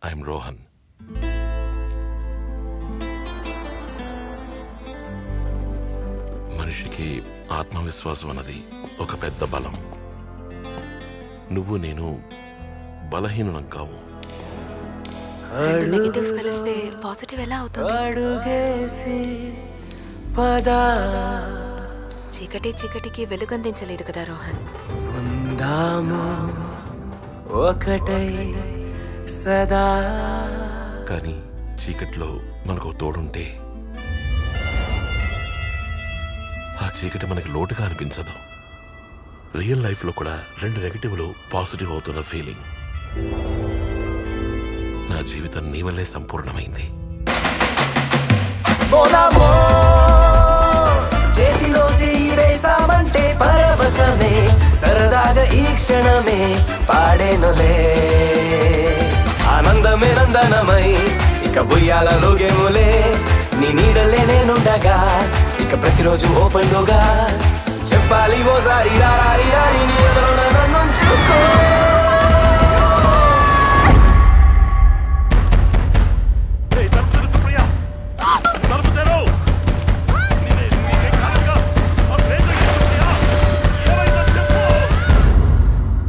I'm Rohan. మనిషికి ఆత్మవిశ్వాసం అన్నది ఒక పెద్ద బలం. నువ్వు నేను బలహీనం కావు. నెగటివ్స్ కలిస్తే పాజిటివ్ ఎలా అవుతుంది? చీకటి చీకటికి వెలుగందించలేదు కదా రోహన్. ఒకటై సదా. కానీ చీకట్లో మనకు తోడుంటే ఆ చీకటి మనకి లోటుగా అనిపించదు. రియల్ లైఫ్లో కూడా 2 నెగటివ్లు పాజిటివ్ అవుతున్న ఫీలింగ్. నా జీవితం నీ వల్లే సంపూర్ణమైంది. చేతిలో చెయ్యి వేసామంటే పరవశమే, సరదాగా ఈ క్షణమే పాడేనులే. ఆనందమే నందనమై ఇక బుయ్యాలలోగేములే. నీ నీడలే నేనుండగా ఇక ప్రతిరోజు ఓపెన్ డోగా. చెప్పాలి ఓసారి రారి రారి నీ ఎదురు నన్నుంచుకో.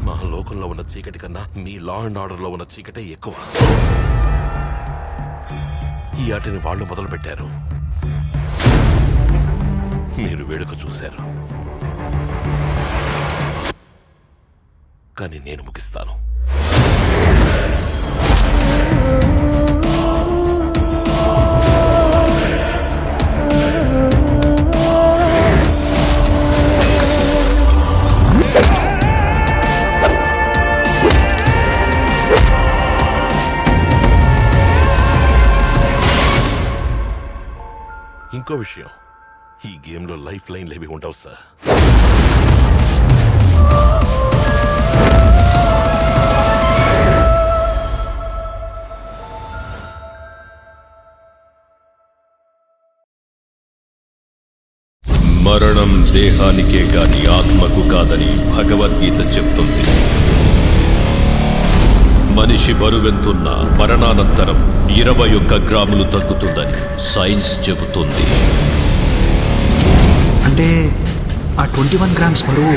మా లోకంలో ఉన్న చీకటి కన్నా మీ లా అండ్ ఆర్డర్ లో ఉన్న చీకటే ఎక్కువ. ఈ ఆటని వాళ్ళు మొదలు పెట్టారు, మీరు వేడుక చూశారు, కానీ నేను ముగిస్తాను. ఇంకో విషయం, ఈ గేమ్లో లైఫ్ లైన్లు ఏవి ఉండవు సార్. మరణం దేహానికే గాని ఆత్మకు కాదని భగవద్గీత చెప్తుంది. మనిషి బరువెంతున్న మరణానంతరం 21 గ్రాములు తగ్గుతుందని సైన్స్ చెబుతుంది. అంటే ఆ 21 గ్రామ్స్ బరువు